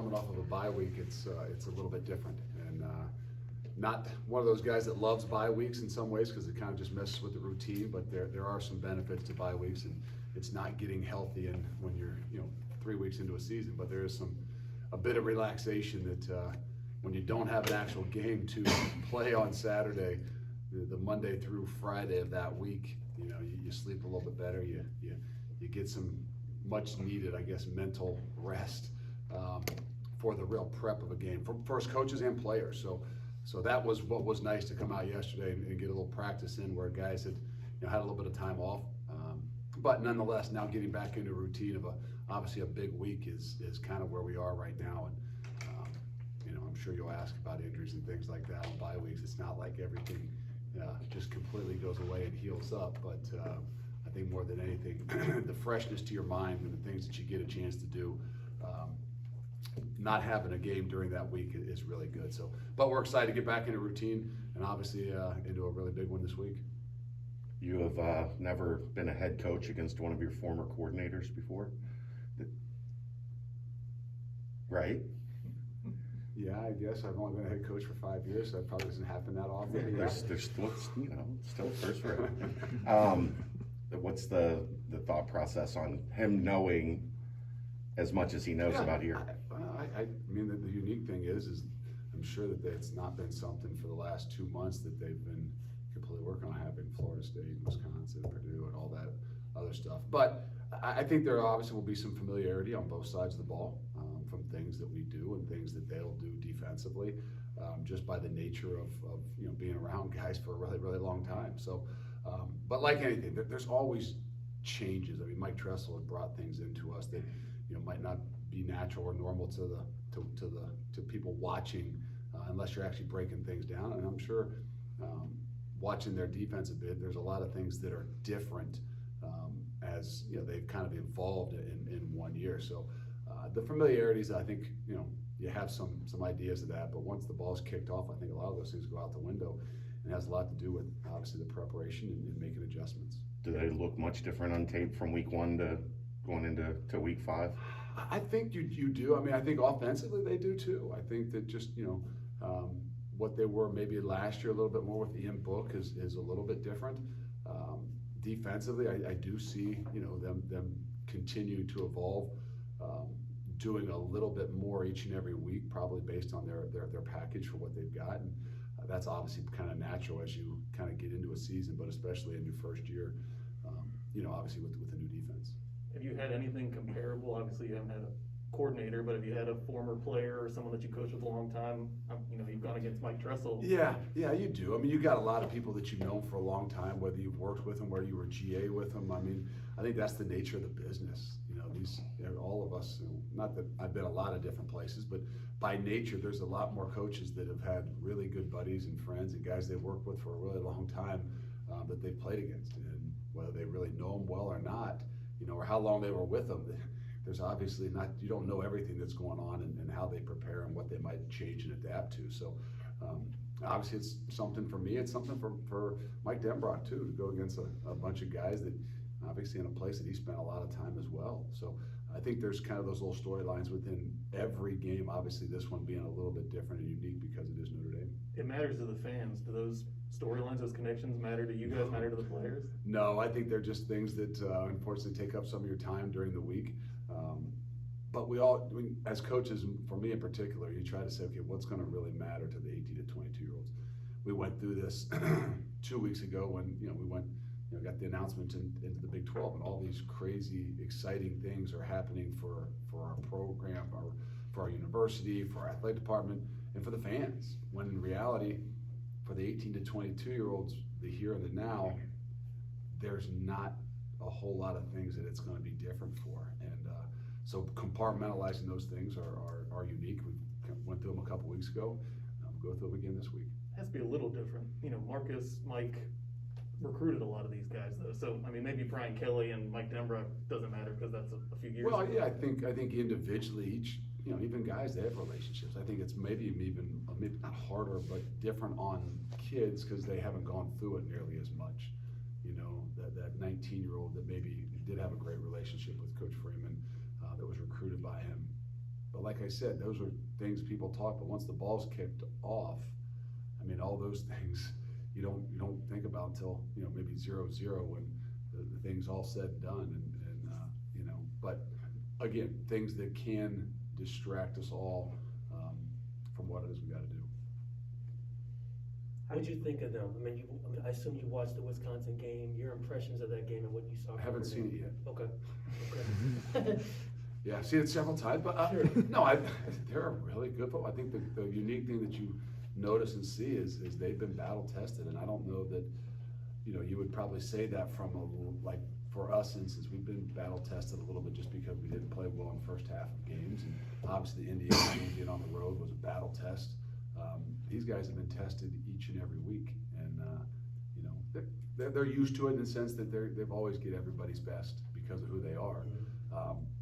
coming off of a bye week, it's a little bit different, and not one of those guys that loves bye weeks in some ways because it kind of just messes with the routine. But there are some benefits to bye weeks, and it's not getting healthy and when you're 3 weeks into a season. But there is a bit of relaxation that when you don't have an actual game to play on Saturday, the Monday through Friday of that week, you sleep a little bit better. You get some much needed, I guess, mental rest for the real prep of a game for us coaches and players. So that was what was nice to come out yesterday and get a little practice in where guys had had a little bit of time off. But nonetheless, now getting back into a routine of obviously a big week is kind of where we are right now. And I'm sure you'll ask about injuries and things like that on bye weeks. It's not like everything just completely goes away and heals up, but I think more than anything, the freshness to your mind and the things that you get a chance to do, not having a game during that week is really good. So, but we're excited to get back into routine and obviously into a really big one this week. You have never been a head coach against one of your former coordinators before, right? Yeah, I guess I've only been a head coach for 5 years, so that probably doesn't happen that often. There's still, still first round. What's the thought process on him knowing as much as he knows about here? I mean, the unique thing is I'm sure that it's not been something for the last 2 months that they've been completely working on, having Florida State, Wisconsin, Purdue, and all that other stuff. But I think there obviously will be some familiarity on both sides of the ball from things that we do and things that they'll do defensively, just by the nature of being around guys for a really, really long time. So, but like anything, there's always changes. I mean, Mike Tressel has brought things into us that might not be natural or normal to people watching unless you're actually breaking things down. And I'm sure watching their defense a bit, there's a lot of things that are different as they've kind of evolved in 1 year. So the familiarities, I think you have some ideas of that, but once the ball's kicked off, I think a lot of those things go out the window, and it has a lot to do with obviously the preparation and making adjustments. Do they look much different on tape from week 1 to going into week 5? I think you do. I mean, I think offensively they do too. I think that just what they were maybe last year a little bit more with the in-book is a little bit different. Defensively, I do see them continue to evolve, doing a little bit more each and every week, probably based on their package for what they've got. And that's obviously kind of natural as you kind of get into a season, but especially in your first year, obviously with a new defense. Have you had anything comparable? Obviously you haven't had a coordinator, but have you had a former player or someone that you coached with a long time? You've gone against Mike Tressel. Yeah, you do. I mean, you got a lot of people that you've known for a long time, whether you've worked with them, whether you were GA with them. I mean, I think that's the nature of the business. All of us, not that I've been a lot of different places, but by nature, there's a lot more coaches that have had really good buddies and friends and guys they've worked with for a really long time that they've played against. And whether they really know them well or not, or how long they were with them, there's obviously you don't know everything that's going on and how they prepare and what they might change and adapt to. So obviously it's something for me, it's something for Mike Denbrock too, to go against a bunch of guys that obviously in a place that he spent a lot of time as well. So I think there's kind of those little storylines within every game, obviously this one being a little bit different and unique because it is Notre Dame. It matters to the fans. Do those storylines, those connections matter to you guys, matter to the players? No, I think they're just things that unfortunately take up some of your time during the week. But as coaches, for me in particular, you try to say, okay, what's going to really matter to the 18 to 22-year-olds? We went through this 2 weeks ago when we went, got the announcement into the Big 12, and all these crazy, exciting things are happening for our program, for our university, for our athletic department, and for the fans. When in reality, for the 18 to 22-year-olds, the here and the now, there's not a whole lot of things that it's going to be different for. And so compartmentalizing those things are unique. We went through them a couple weeks ago. Go through them again this week. It has to be a little different. Marcus, Mike recruited a lot of these guys though. So I mean, maybe Brian Kelly and Mike Denbrock doesn't matter because that's a few years ago. Yeah, I think individually each, even guys, they have relationships. I think it's maybe not harder, but different on kids because they haven't gone through it nearly as much. That 19-year-old that maybe did have a great relationship with Coach Freeman that was recruited by him. But like I said, those are things people talk, but once the ball's kicked off, I mean, all those things you don't think about until, maybe 0-0 when the thing's all said and done, and but again, things that can distract us all from what it is we gotta do. What'd you think of them? I assume you watched the Wisconsin game, your impressions of that game and what you saw. I haven't seen it yet. Okay. Yeah, I've seen it several times, but Sure. no, they're a really good football. I think the unique thing that you notice and see is they've been battle tested, and I don't know that, you would probably say that from like for us, since we've been battle tested a little bit just because we didn't play well in the first half of games, and obviously the Indiana game being on the road was a battle test. These guys have been tested each and every week, and they're used to it in the sense that they've always get everybody's best because of who they are.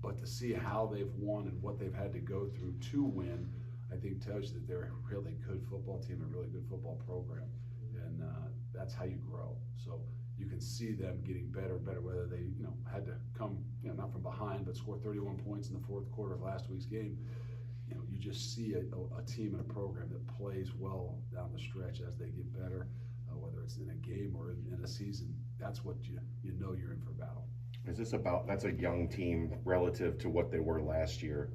But to see how they've won and what they've had to go through to win, I think tells you that they're a really good football team, a really good football program, and that's how you grow. So you can see them getting better and better, whether they had to come not from behind but score 31 points in the fourth quarter of last week's game. You just see a team and a program that plays well down the stretch as they get better, whether it's in a game or in a season. That's what you know you're in for battle. Is this about, that's a young team relative to what they were last year?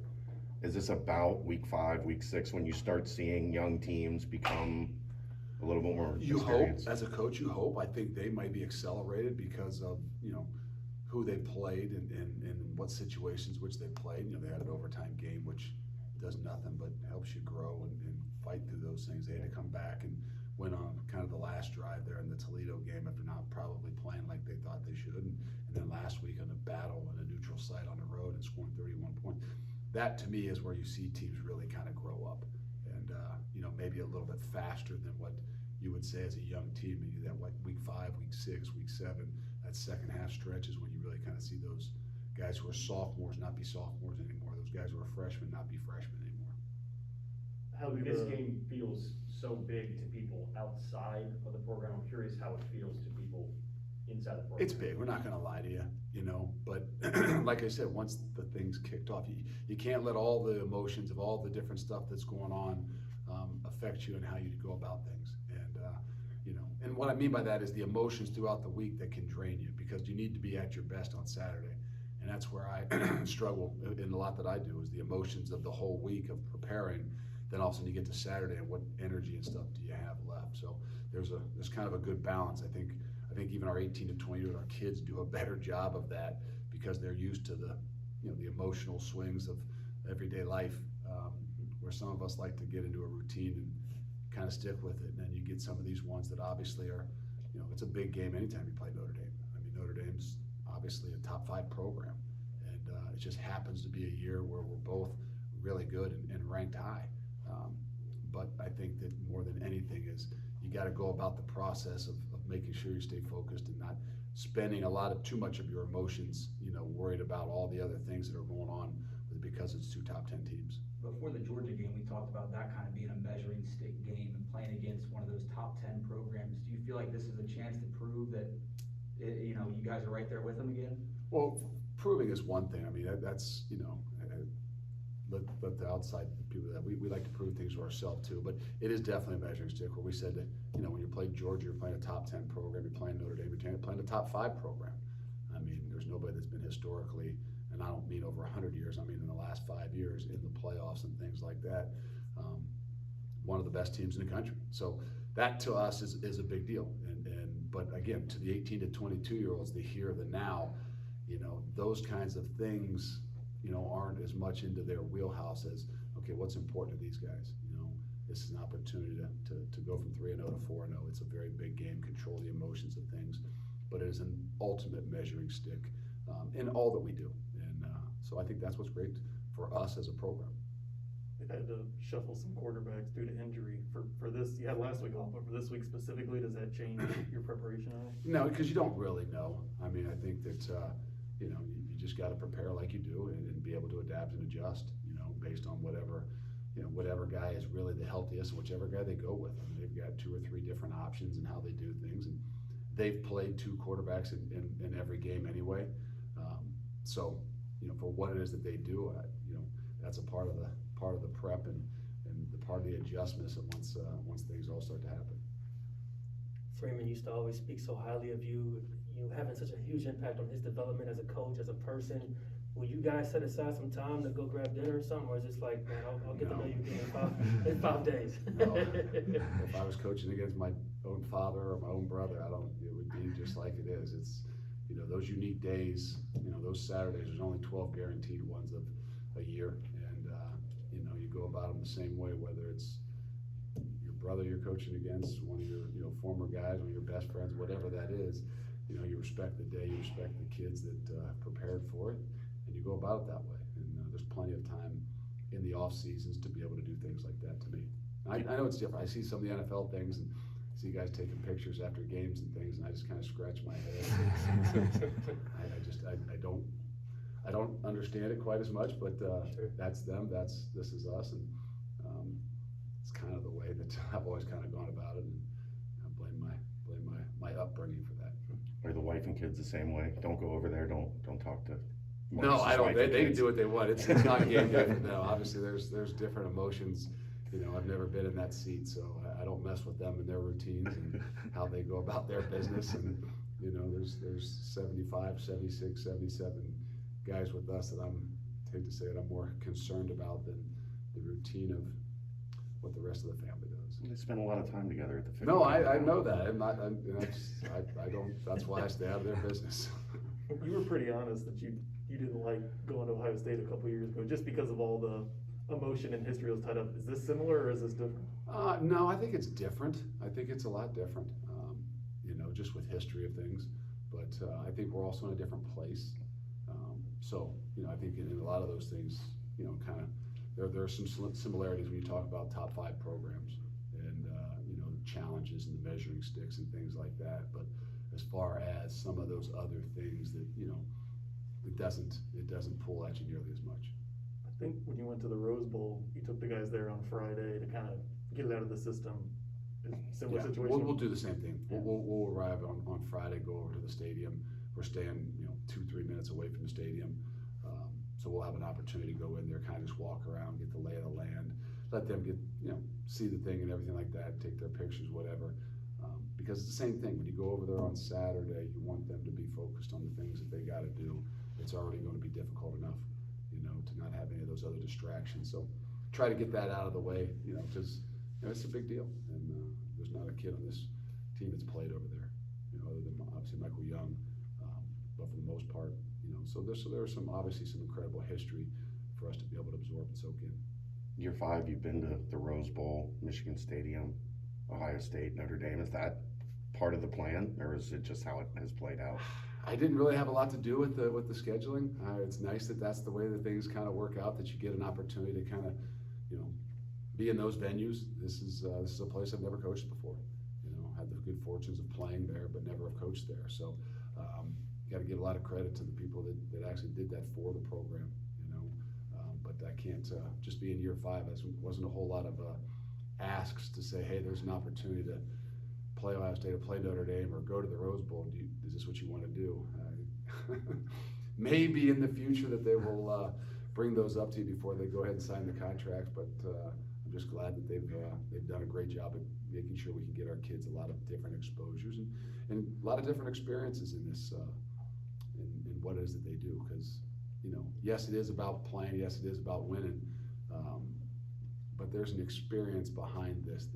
Is this about week 5, week 6, when you start seeing young teams become a little bit more You experienced? hope, as a coach, you hope. I think they might be accelerated because of, who they played and what situations which they played. They had an overtime game, which does nothing but helps you grow and fight through those things. They had to come back and went on kind of the last drive there in the Toledo game after not probably playing like they thought they should. And then last week on a battle in a neutral site on the road and scoring 31 points. That to me is where you see teams really kind of grow up and, maybe a little bit faster than what you would say as a young team. Maybe that like week 5, week 6, week 7, that second half stretch is when you really kind of see those guys who are sophomores not be sophomores anymore. Those guys who are freshmen not be freshmen anymore. How do This game feels so big to people outside of the program. I'm curious how it feels to people inside the program. It's big, we're not gonna lie to you, but like I said, once the thing's kicked off, you can't let all the emotions of all the different stuff that's going on affect you and how you go about things. And what I mean by that is the emotions throughout the week that can drain you, because you need to be at your best on Saturday. And that's where I struggle in a lot that I do, is the emotions of the whole week of preparing. Then all of a sudden you get to Saturday and what energy and stuff do you have left? So there's kind of a good balance. I think even our 18 to 20 our kids do a better job of that because they're used to the emotional swings of everyday life, where some of us like to get into a routine and kind of stick with it. And then you get some of these ones that obviously are, it's a big game anytime you play Notre Dame. I mean, Notre Dame's obviously a top 5 program, and it just happens to be a year where we're both really good and ranked high. But I think that more than anything is you got to go about the process of making sure you stay focused and not spending too much of your emotions, worried about all the other things that are going on because it's 2 top 10 teams. Before the Georgia game, we talked about that kind of being a measuring stick game and playing against one of those top 10 programs. Do you feel like this is a chance to prove that, you guys are right there with them again? Well, proving is one thing. I mean, that's, let the outside people that we like to prove things to ourselves too, but it is definitely a measuring stick where we said that, when you play Georgia, you're playing a top 10 program, you're playing Notre Dame, you're playing a top 5 program. I mean, there's nobody that's been historically, and I don't mean over 100 years, I mean in the last 5 years in the playoffs and things like that, one of the best teams in the country. So that to us is a big deal. But again, to the 18 to 22-year-olds, the here, the now, those kinds of things, aren't as much into their wheelhouse as, okay, what's important to these guys? This is an opportunity to go from 3-0 to 4-0. It's a very big game, control the emotions of things, but it is an ultimate measuring stick in all that we do. And so I think that's what's great for us as a program. They've had to shuffle some quarterbacks due to injury for this. You had last week off, but for this week specifically, does that change your preparation at all? No, because you don't really know. I mean, I think that, you just got to prepare like you do and be able to adapt and adjust, based on whatever guy is really the healthiest, whichever guy they go with. I mean, they've got 2 or 3 different options in how they do things, and they've played 2 quarterbacks in every game anyway. So, for what it is that they do, that's a part of the prep and the part of the adjustments that once things all start to happen. Freeman used to always speak so highly of you, having such a huge impact on his development as a coach, as a person. Will you guys set aside some time to go grab dinner or something, or is it like, man, I'll get to know you again in 5 days? No. If I was coaching against my own father or my own brother, it would be just like it is. It's, those unique days, those Saturdays, there's only 12 guaranteed ones of a year. And, you go about them the same way, whether it's your brother you're coaching against, one of your, former guys, one of your best friends, whatever that is, you respect the day, you respect the kids that prepared for it, and you go about it that way. And there's plenty of time in the off seasons to be able to do things like that to me. I know it's different. I see some of the NFL things and see guys taking pictures after games and things, and I just kind of scratch my head. I don't understand it quite as much, but Sure. That's them. This is us, and it's kind of the way that I've always kind of gone about it, and I blame my upbringing for that. Are the wife and kids the same way? Don't go over there, don't talk to No, Marcus's I don't. wife They and can kids. do what they want. It's not game day for them. Obviously, there's different emotions. I've never been in that seat, so I don't mess with them and their routines and how they go about their business. And there's 75, 76, 77 guys with us that I hate to say it, I'm more concerned about than the routine of what the rest of the family does. They spend a lot of time together at the No, Familiarity. I know that. I don't. That's why I stay out of their business. You were pretty honest that you didn't like going to Ohio State a couple years ago, just because of all the emotion and history was tied up. Is this similar or is this different? No, I think it's different. I think it's a lot different, just with history of things. But I think we're also in a different place. So, I think in a lot of those things, kind of, there are some similarities when you talk about top 5 programs and, challenges and the measuring sticks and things like that. But as far as some of those other things that, it doesn't pull at you nearly as much. I think when you went to the Rose Bowl, you took the guys there on Friday to kind of get it out of the system. Similar Yeah, situation? we'll do the same thing. Yeah. We'll arrive on Friday, go over to the stadium. We're staying, 2-3 minutes away from the stadium. So we'll have an opportunity to go in there, kind of just walk around, get the lay of the land, let them get, see the thing and everything like that, take their pictures, whatever. Because it's the same thing. When you go over there on Saturday, you want them to be focused on the things that they got to do. It's already going to be difficult enough, to not have any of those other distractions. So try to get that out of the way, because it's a big deal. And there's not a kid on this team that's played over there, other than obviously Michael Young. But for the most part, so there's obviously some incredible history for us to be able to absorb and soak in. Year 5, you've been to the Rose Bowl, Michigan Stadium, Ohio State, Notre Dame. Is that part of the plan, or is it just how it has played out? I didn't really have a lot to do with the scheduling. It's nice that that's the way that things kind of work out, that you get an opportunity to kind of, be in those venues. This is a place I've never coached before. Had the good fortunes of playing there, but never have coached there. So, got to give a lot of credit to the people that actually did that for the program. But I can't just be in year 5. There wasn't a whole lot of asks to say, hey, there's an opportunity to play Ohio State or play Notre Dame or go to the Rose Bowl. Is this what you want to do? Maybe in the future that they will bring those up to you before they go ahead and sign the contracts. But I'm just glad that they've done a great job of making sure we can get our kids a lot of different exposures and a lot of different experiences in this in what it is that they do. Because yes, it is about playing. Yes, it is about winning. But there's an experience behind this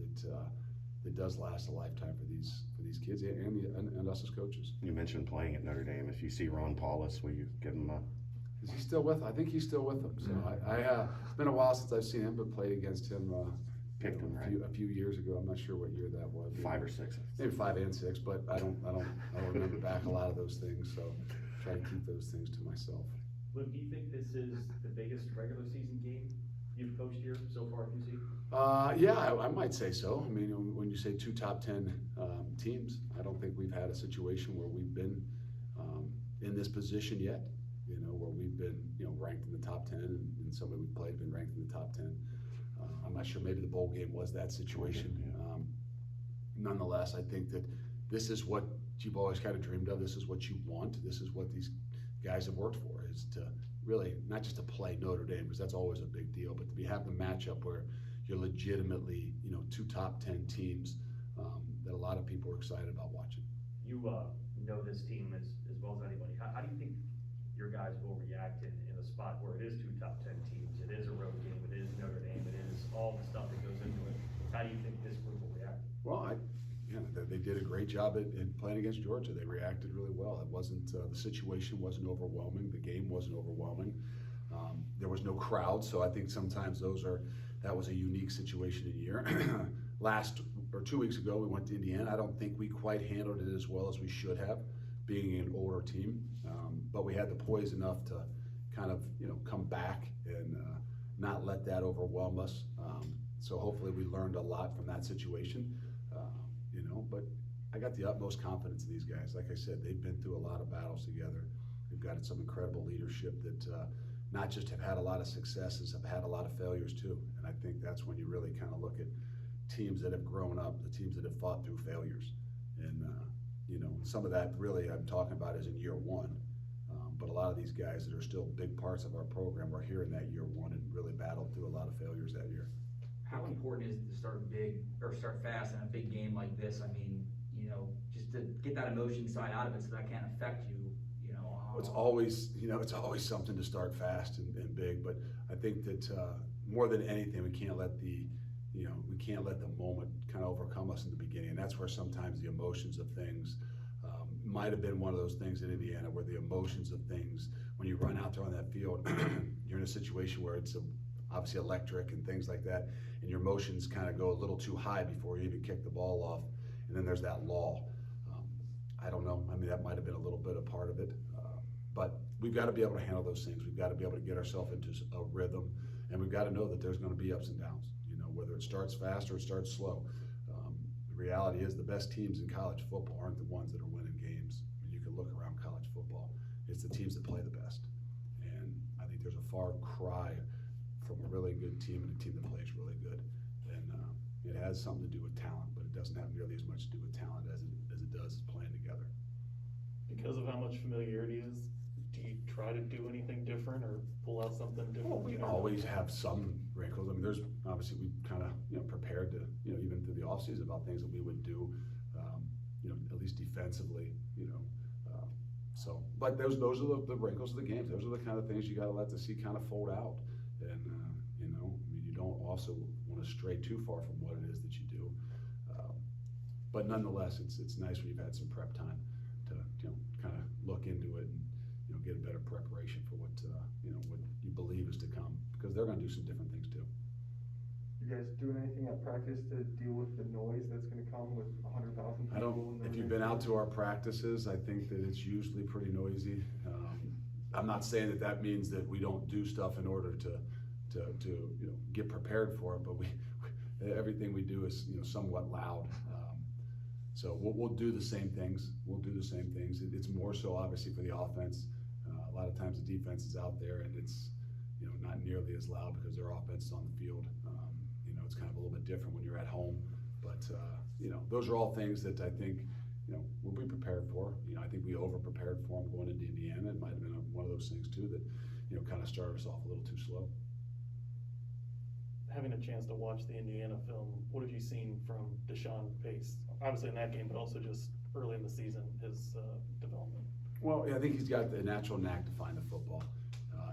that does last a lifetime for these kids and us as coaches. You mentioned playing at Notre Dame. If you see Ron Paulus, will you give him a... Is he still with? I think he's still with them. So it's been a while since I've seen him, but played against him. Picked him, right? A few years ago. I'm not sure what year that was. 5 or 6. Maybe 5 and 6, but I don't remember back a lot of those things. So try to keep those things to myself. Luke, do you think this is the biggest regular season game you've coached here so far at UC? Yeah, I might say so. I mean, when you say 2 top 10 teams, I don't think we've had a situation where we've been in this position yet. Where we've been, ranked in the top 10, and somebody we've played been ranked in the top 10. I'm not sure. Maybe the bowl game was that situation. Nonetheless, I think that this is what you've always kind of dreamed of. This is what you want. This is what these guys have worked for, is to really, not just to play Notre Dame, because that's always a big deal, but to have the matchup where you're legitimately, you know, 2 top 10 teams that a lot of people are excited about watching. You know this team as well as anybody. How do you think your guys will react in a spot where it is 2 top 10 teams? It is a road game, it is Notre Dame, it is all the stuff that goes into it. How do you think this group will react? Well, they did a great job in playing against Georgia. They reacted really well. It wasn't, the situation wasn't overwhelming. The game wasn't overwhelming. There was no crowd, so I think sometimes that was a unique situation in a year. 2 weeks ago, we went to Indiana. I don't think we quite handled it as well as we should have, being an older team. But we had the poise enough to kind of, you know, come back and not let that overwhelm us. So hopefully we learned a lot from that situation. You know, but I got the utmost confidence in these guys. Like I said, they've been through a lot of battles together. We've got some incredible leadership that not just have had a lot of successes, have had a lot of failures too. And I think that's when you really kind of look at teams that have grown up, the teams that have fought through failures. And, you know, some of that really I'm talking about is in year one. But a lot of these guys that are still big parts of our program were here in that year one and really battled through a lot of failures that year. How important is it to start big, or start fast in a big game like this? I mean, you know, just to get that emotion side out of it so that can't affect you, you know. It's always, you know, it's always something to start fast and big, but I think that more than anything, we can't let the moment kind of overcome us in the beginning. And that's where sometimes the emotions of things might have been one of those things in Indiana where the emotions of things, when you run out there on that field, you're in a situation where it's obviously electric and things like that, and your emotions kind of go a little too high before you even kick the ball off, and then there's that lull. I don't know, I mean, that might have been a little bit a part of it, but we've got to be able to handle those things. We've got to be able to get ourselves into a rhythm, and we've got to know that there's going to be ups and downs, you know, whether it starts fast or it starts slow. The reality is the best teams in college football aren't the ones that are winning games. I mean, you can look around college football, it's the teams that play the best, and I think there's a far cry from a really good team and a team that plays really good. And it has something to do with talent, but it doesn't have nearly as much to do with talent as it does playing together. Because of how much familiarity is, do you try to do anything different or pull out something different? Well, we always have some wrinkles. I mean, there's obviously we kind of, you know, prepared to, you know, even through the offseason about things that we would do, you know, at least defensively, you know. So, but those are the wrinkles of the game. Those are the kind of things you got to let the sea kind of fold out. And, you know, I mean, you don't also want to stray too far from what it is that you do. But nonetheless, it's nice when you've had some prep time to, you know, kind of look into it and, you know, get a better preparation for what, you know, what you believe is to come, because they're going to do some different things too. You guys doing anything at practice to deal with the noise that's gonna come with 100,000 people? I don't, if you've been out to our practices, I think that it's usually pretty noisy. I'm not saying that means that we don't do stuff in order to you know, get prepared for it, but everything we do is, you know, somewhat loud. So we'll do the same things. It's more so obviously for the offense. A lot of times the defense is out there and it's, you know, not nearly as loud because their offense is on the field. You know, it's kind of a little bit different when you're at home, but you know, those are all things that I think, you know, we'll be prepared for. You know, I think we over-prepared for them going into Indiana. It might have been one of those things too that, you know, kind of started us off a little too slow. Having a chance to watch the Indiana film, what have you seen from Deshaun Pace? Obviously in that game, but also just early in the season, his development. Well, yeah, I think he's got the natural knack to find the football.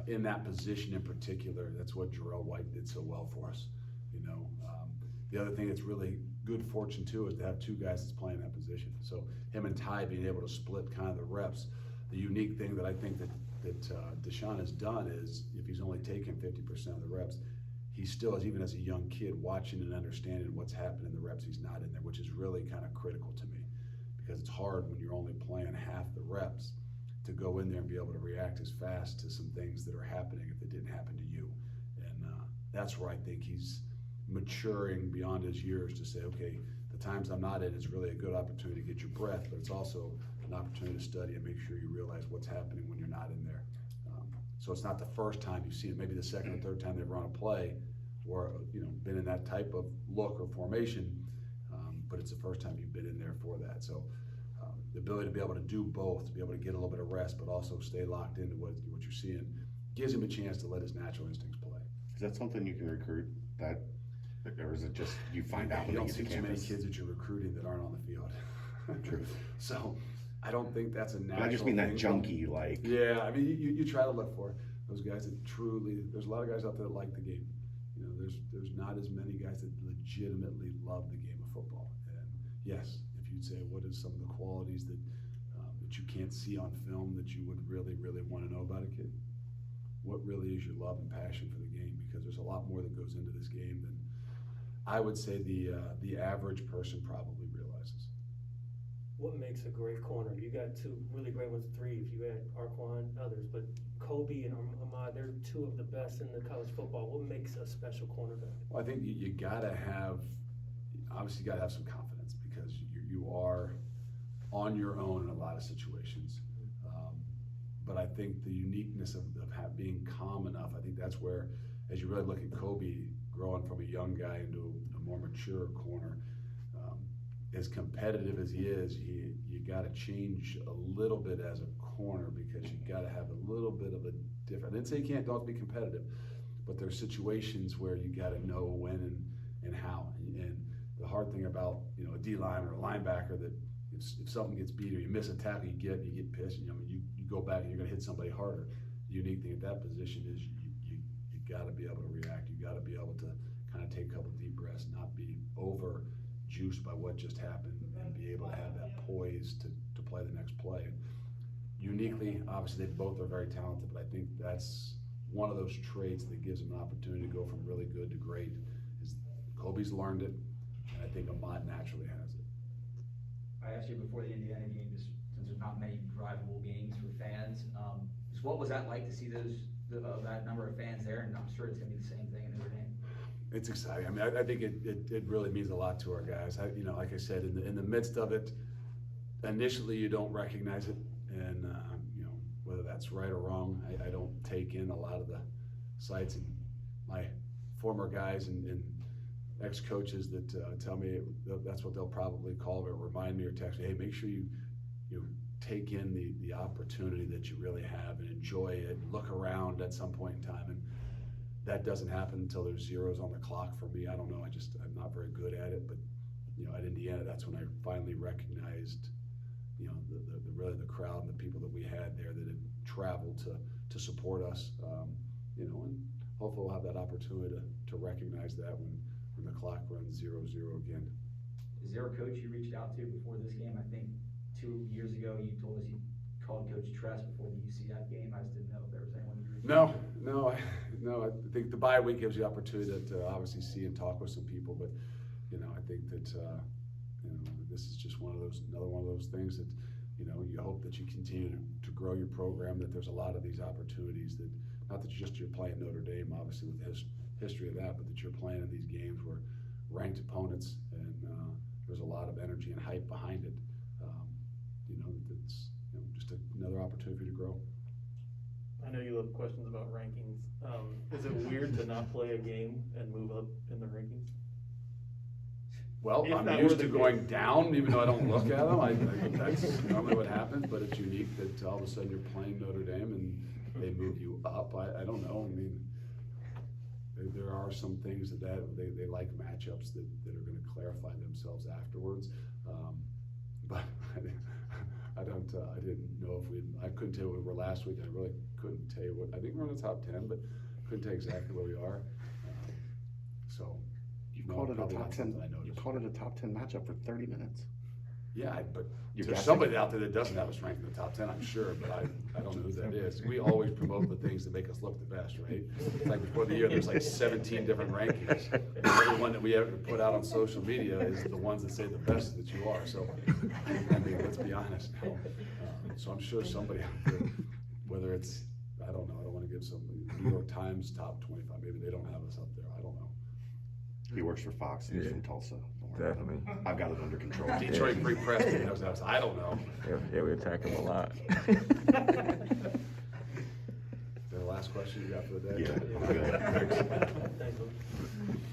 In that position in particular, that's what Jarrell White did so well for us. You know, the other thing that's really good fortune too is to have 2 guys that's playing that position. So him and Ty being able to split kind of the reps. The unique thing that I think that Deshaun has done is if he's only taken 50% of the reps, he still is, even as a young kid, watching and understanding what's happening in the reps he's not in there, which is really kind of critical to me, because it's hard when you're only playing half the reps to go in there and be able to react as fast to some things that are happening if it didn't happen to you. And that's where I think he's maturing beyond his years to say, okay, the times I'm not in is really a good opportunity to get your breath, but it's also an opportunity to study and make sure you realize what's happening when you're not in there. So it's not the first time you've seen it, maybe the second or third time they've run a play or, you know, been in that type of look or formation, but it's the first time you've been in there for that. So the ability to be able to do both, to be able to get a little bit of rest, but also stay locked into what you're seeing, gives him a chance to let his natural instincts play. Is that something you can recruit, that, or is it just you find out You when don't you see get to too many campus? kids that you're recruiting that aren't on the field. True. So, I don't think that's a natural I just mean that thing. junkie, like. Yeah, I mean, you try to look for those guys that truly, there's a lot of guys out there that like the game. You know, there's not as many guys that legitimately love the game of football. And yes, if you'd say, what is some of the qualities that you can't see on film that you would really, really want to know about a kid? What really is your love and passion for the game? Because there's a lot more that goes into this game than I would say the average person probably realizes. What makes a great corner? You got two really great ones, three if you add Arquan, others, but Kobe and Ahmad, they're two of the best in the college football. What makes a special cornerback? Well, I think you gotta have, obviously you gotta have some confidence because you are on your own in a lot of situations. But I think the uniqueness of being calm enough, I think that's where, as you really look at Kobe growing from a young guy into a more mature corner, as competitive as he is, you gotta change a little bit as a corner because you gotta have a little bit of a different, I didn't say don't be competitive, but there's situations where you gotta know when and how. And the hard thing about, you know, a D-line or a linebacker that if something gets beat or you miss a tackle, you get pissed, you know, you go back and you're gonna hit somebody harder. The unique thing at that position is you gotta be able to react. You gotta be able to kind of take a couple deep breaths, not be over juiced by what just happened, and be able to have that poise to play the next play. Uniquely, obviously they both are very talented, but I think that's one of those traits that gives them an opportunity to go from really good to great. Is Kobe's learned it, and I think Ahmad naturally has it. I asked you before the Indiana game, just since there's not many drivable games for fans, just what was that like to see that number of fans there? And I'm sure it's gonna be the same thing in Notre Dame. It's exciting. I mean, I think it really means a lot to our guys. You know, like I said, in the midst of it, initially you don't recognize it, and you know, whether that's right or wrong, I don't take in a lot of the sights. And my former guys and ex-coaches that tell me that's what they'll probably call it, or remind me or text me, hey, make sure you take in the opportunity that you really have and enjoy it, look around at some point in time. And that doesn't happen until there's zeros on the clock for me. I don't know, I'm not very good at it, but you know, at Indiana, that's when I finally recognized, you know, the crowd and the people that we had there that had traveled to support us, you know, and hopefully we'll have that opportunity to recognize that when the clock runs 0-0 again. Is there a coach you reached out to before this game? I think 2 years ago you told us you called Coach Tress before the UCF game. I just didn't know if there was anyone you reached out to. No, I think the bye week gives you the opportunity to obviously see and talk with some people, but you know, I think that you know, this is just another one of those things that, you know, you hope that you continue to grow your program, that there's a lot of these opportunities that, not that you're playing Notre Dame, obviously with the history of that, but that you're playing in these games where ranked opponents, and there's a lot of energy and hype behind it. You know, it's, you know, just another opportunity to grow. I know you have questions about rankings. Is it weird to not play a game and move up in the rankings? Well, If that I'm were used the to case. going down, even though I don't look at them. That's normally what happens, but it's unique that all of a sudden you're playing Notre Dame and they move you up. I don't know. I mean, there are some things that they like matchups that are going to clarify themselves afterwards. But I didn't know if I couldn't tell you where we were last week. I really couldn't tell you what, I think we're in the top 10, but couldn't tell you exactly where we are. So. You no, called it a probably top not 10. something I noticed. You called it a top 10 matchup for 30 minutes. Yeah, but You're there's guessing? somebody out there that doesn't have us ranked in the top 10, I'm sure, but I don't know who that is. We always promote the things that make us look the best, right? It's like before the year, there's like 17 different rankings. And every one that we ever put out on social media is the ones that say the best that you are. So, I mean, let's be honest. So I'm sure somebody out there, whether it's, I don't know, I don't want to give some New York Times top 25, maybe they don't have us up there, I don't know. He works for Fox. He's Yeah. from Tulsa. Don't worry about Definitely. it. I've got it under control. Detroit Free Press, maybe knows that. I don't know. Yeah, we attack him a lot. The last question you got for the day? Yeah, I'm good. Thank you.